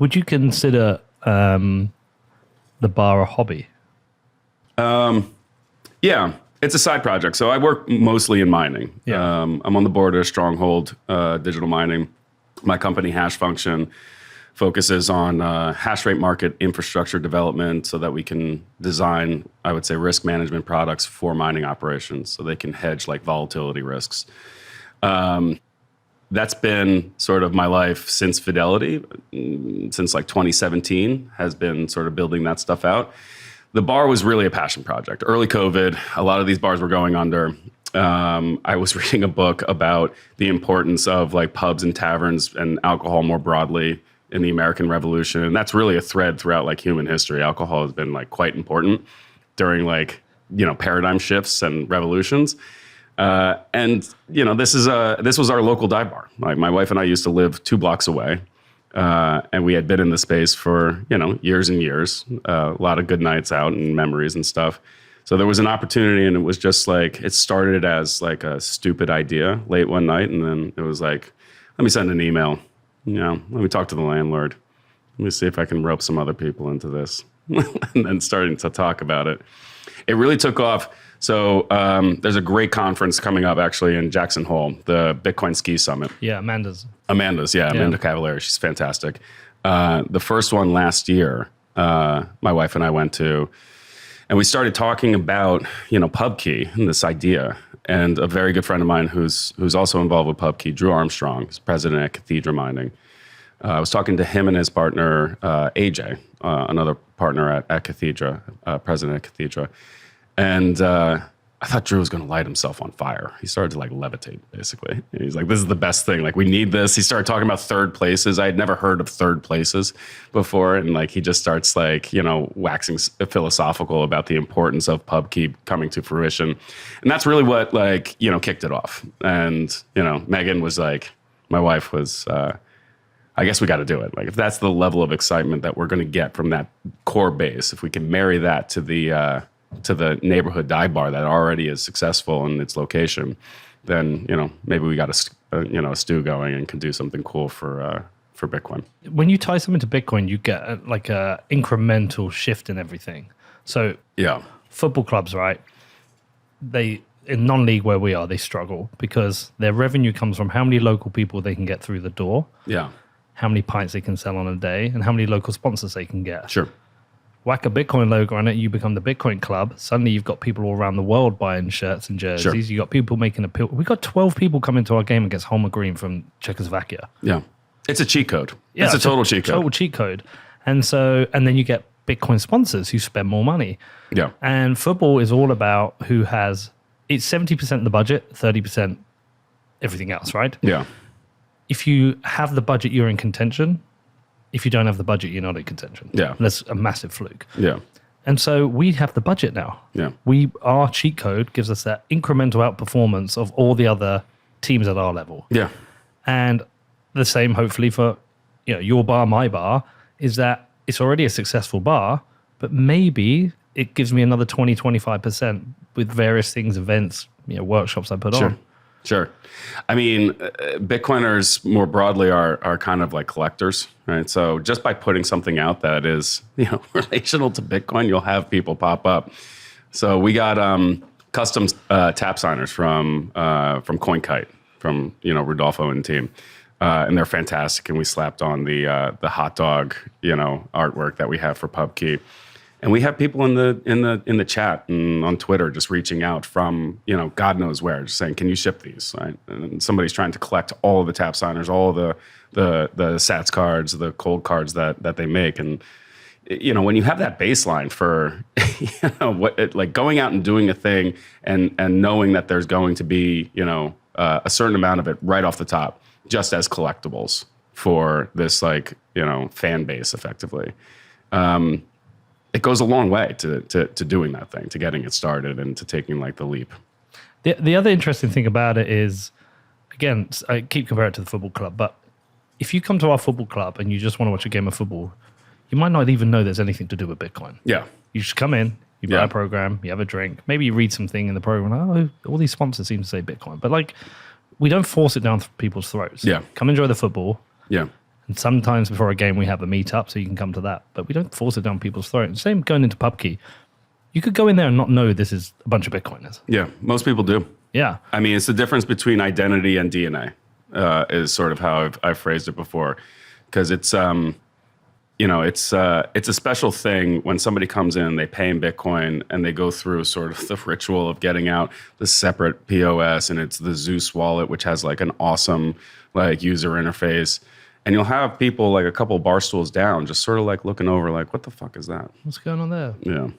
Would you consider the bar a hobby? Yeah, it's a side project. So I work mostly in mining. Yeah. I'm on the board of Stronghold Digital Mining. My company, Hash Function, focuses on hash rate market infrastructure development so that we can design, I would say, risk management products for mining operations so they can hedge like volatility risks. That's been sort of my life since Fidelity, since like 2017, has been sort of building that stuff out. The bar was really a passion project. Early COVID, a lot of these bars were going under. I was reading a book about the importance of like pubs and taverns and alcohol more broadly in the American Revolution. And that's really a thread throughout like human history. Alcohol has been like quite important during like, paradigm shifts and revolutions. And this was our local dive bar. Like my wife and I used to live 2 blocks away. And we had been in the space for, years and years, a lot of good nights out and memories and stuff. So there was an opportunity, and it was just like, it started as like a stupid idea late one night. And then it was like, let me send an email, let me talk to the landlord. Let me see if I can rope some other people into this. And then starting to talk about it. It really took off. So there's a great conference coming up actually in Jackson Hole, the Bitcoin Ski Summit. Yeah, Amanda's, Amanda Cavalieri. She's fantastic. The first one last year, my wife and I went to, and we started talking about, Pubkey and this idea. And a very good friend of mine who's also involved with Pubkey, Drew Armstrong, is president at Cathedra Mining. I was talking to him and his partner, AJ, another partner at Cathedra, president at Cathedra. And I thought Drew was going to light himself on fire. He started to like levitate, basically. And he's like, this is the best thing. Like, we need this. He started talking about third places. I had never heard of third places before. And like, he just starts like, waxing philosophical about the importance of Pubkey coming to fruition. And that's really what like, kicked it off. And, Megan was like, my wife was, I guess we got to do it. Like, if that's the level of excitement that we're going to get from that core base, if we can marry that to the neighborhood dive bar that already is successful in its location, then, maybe we got a stew going and can do something cool for Bitcoin. When you tie something to Bitcoin, you get a incremental shift in everything. So yeah, football clubs, right? They, in non-league where we are, they struggle because their revenue comes from how many local people they can get through the door. Yeah. How many pints they can sell on a day, and how many local sponsors they can get. Sure. Whack a Bitcoin logo on it, you become the Bitcoin club. Suddenly you've got people all around the world buying shirts and jerseys. Sure. You got people making appeal. We got 12 people coming to our game against Homer Green from Czechoslovakia. Yeah. It's a cheat code. Yeah, it's a total cheat code. Total cheat code. And then you get Bitcoin sponsors who spend more money. Yeah. And football is all about it's 70% the budget, 30% everything else, right? Yeah. If you have the budget, you're in contention. If you don't have the budget, you're not in contention. Yeah. And that's a massive fluke. Yeah. And so we have the budget now. Yeah. Our cheat code gives us that incremental outperformance of all the other teams at our level. Yeah. And the same, hopefully, for your bar, my bar, is that it's already a successful bar, but maybe it gives me another 20, 25% with various things, events, workshops I put on. Sure. I mean, Bitcoiners more broadly are kind of like collectors, right? So just by putting something out that is, relational to Bitcoin, you'll have people pop up. So we got custom tap signers from CoinKite, from Rudolfo and team, and they're fantastic. And we slapped on the hot dog, artwork that we have for Pubkey. And we have people in the chat and on Twitter just reaching out from, God knows where, just saying, can you ship these? Right? And somebody's trying to collect all of the tap signers, all of the Sats cards, the cold cards that they make. And, when you have that baseline for, like going out and doing a thing and knowing that there's going to be, a certain amount of it right off the top, just as collectibles for this, like, fan base effectively. It goes a long way to doing that thing, to getting it started and to taking like the leap. The other interesting thing about it is, again, I keep comparing it to the football club, but if you come to our football club and you just want to watch a game of football, you might not even know there's anything to do with Bitcoin. Yeah. You just come in, you buy a program, you have a drink, maybe you read something in the program, all these sponsors seem to say Bitcoin. But like, we don't force it down people's throats. Yeah. Come enjoy the football. Yeah. And sometimes before a game, we have a meetup, so you can come to that. But we don't force it down people's throats. Same going into Pubkey. You could go in there and not know this is a bunch of Bitcoiners. Yeah, most people do. Yeah. I mean, it's the difference between identity and DNA is sort of how I've phrased it before. Because it's, it's a special thing when somebody comes in, they pay in Bitcoin, and they go through sort of the ritual of getting out the separate POS, and it's the Zeus wallet, which has like an awesome like user interface. And you'll have people like a couple bar stools down, just sort of like looking over, like, what the fuck is that? What's going on there? Yeah.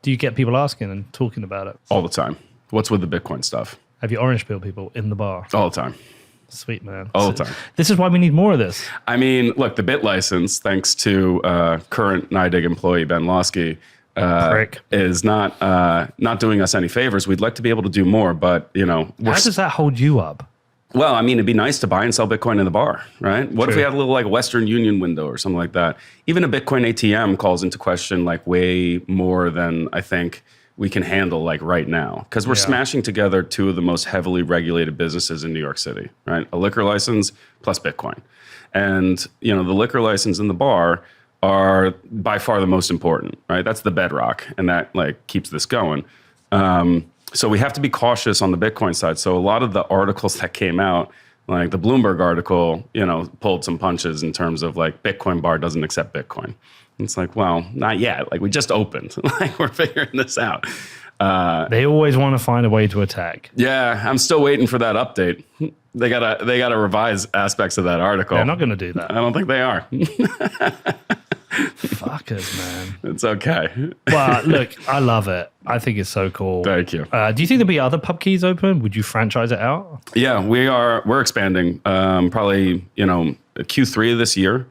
Do you get people asking and talking about it? All the time. What's with the Bitcoin stuff? Have you orange peel people in the bar? All the time. Sweet, man. All the time. This is why we need more of this. I mean, look, the Bit license, thanks to current NYDIG employee Ben Losky, is not doing us any favors. We'd like to be able to do more, but how does that hold you up? Well, I mean, it'd be nice to buy and sell Bitcoin in the bar, right? What if we had a little like Western Union window or something like that? Even a Bitcoin ATM calls into question like way more than I think we can handle like right now, because we're smashing together two of the most heavily regulated businesses in New York City, right? A liquor license plus Bitcoin. And, the liquor license and the bar are by far the most important, right? That's the bedrock, and that like keeps this going. So we have to be cautious on the Bitcoin side. So a lot of the articles that came out, like the Bloomberg article, pulled some punches in terms of like Bitcoin bar doesn't accept Bitcoin. It's like, well, not yet. Like we just opened. Like we're figuring this out. They always want to find a way to attack. Yeah, I'm still waiting for that update. They gotta revise aspects of that article. They're not going to do that. I don't think they are. Fuckers, man. It's okay. Well, look, I love it. I think it's so cool. Thank you. Do you think there'll be other Pubkeys open? Would you franchise it out? Yeah, we're expanding. Probably, Q3 of this year.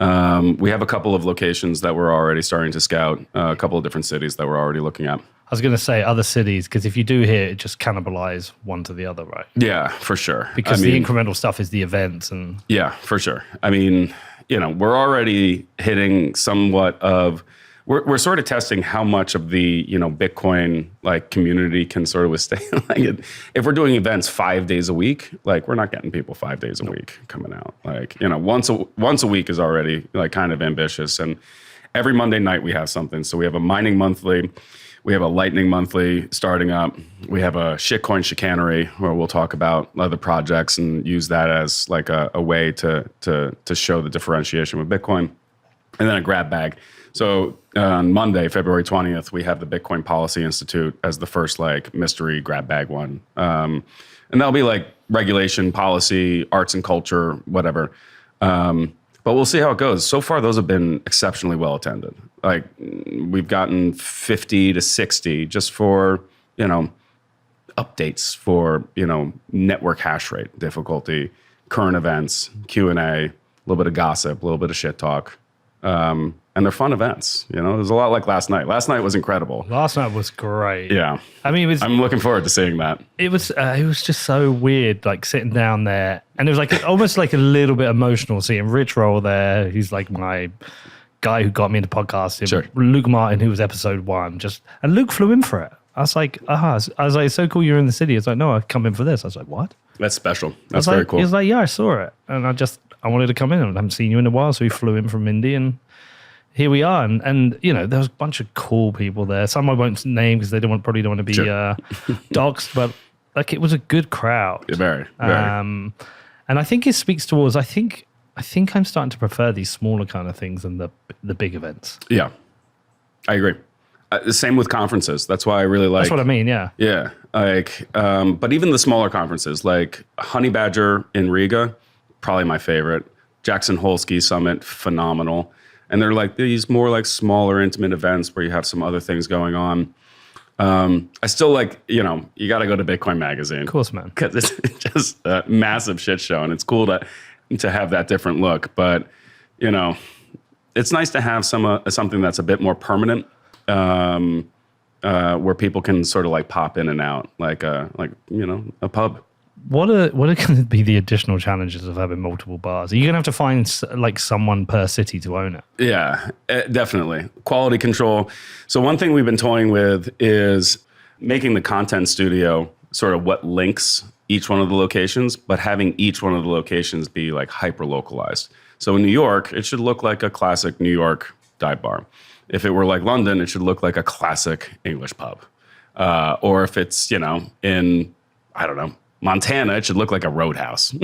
We have a couple of locations that we're already starting to scout, a couple of different cities that we're already looking at. I was going to say other cities, because if you do here, it just cannibalize one to the other, right? Yeah, for sure. Because the incremental stuff is the events. And yeah, for sure. I mean, we're already hitting somewhat of, we're sort of testing how much of the, Bitcoin like community can sort of withstand. Like if we're doing events 5 days a week, like we're not getting people 5 days a week coming out. Like, once a week is already like kind of ambitious. And every Monday night we have something. So we have a mining monthly, we have a lightning monthly starting up. We have a shitcoin chicanery where we'll talk about other projects and use that as like a way to show the differentiation with Bitcoin. And then a grab bag. So on Monday, February 20th, we have the Bitcoin Policy Institute as the first like mystery grab bag one. And that'll be like regulation, policy, arts and culture, whatever. But we'll see how it goes. So far, those have been exceptionally well attended. Like we've gotten 50 to 60 just for, updates for, network hash rate difficulty, current events, Q&A, a little bit of gossip, a little bit of shit talk. And they're fun events. There's a lot like last night. Last night was incredible. Last night was great. Yeah. I mean, I'm looking forward to seeing that. It was just so weird, like sitting down there, and it was like almost like a little bit emotional seeing Rich Roll there. He's like my guy who got me into podcasting. Sure. Luke Martin, who was episode 1, and Luke flew in for it. I was like, I was like, it's so cool you're in the city. It's like, no, I've come in for this. I was like, what? That's special. That's very cool. He was like, yeah, I saw it, and I wanted to come in. I haven't seen you in a while, so he flew in from Indy, and here we are. And there was a bunch of cool people there. Some I won't name because they probably don't want to be doxxed, but like it was a good crowd. Yeah, very. And I think it speaks towards, I think I'm starting to prefer these smaller kind of things than the big events. Yeah, I agree. The same with conferences. That's why I really like. That's what I mean. Yeah. Yeah. Like, but even the smaller conferences, like Honey Badger in Riga, probably my favorite. Jackson Hole Ski Summit, phenomenal. And they're like these more like smaller, intimate events where you have some other things going on. I still like, you got to go to Bitcoin Magazine. Of course, man. Because it's just a massive shit show, and it's cool to have that different look. But, it's nice to have something that's a bit more permanent, where people can sort of like pop in and out, like a pub. What are going to be the additional challenges of having multiple bars? Are you going to have to find like someone per city to own it? Yeah, definitely. Quality control. So one thing we've been toying with is making the content studio sort of what links each one of the locations, but having each one of the locations be like hyper localized. So in New York, it should look like a classic New York dive bar. If it were like London, it should look like a classic English pub. Or if it's, in, I don't know, Montana, it should look like a roadhouse.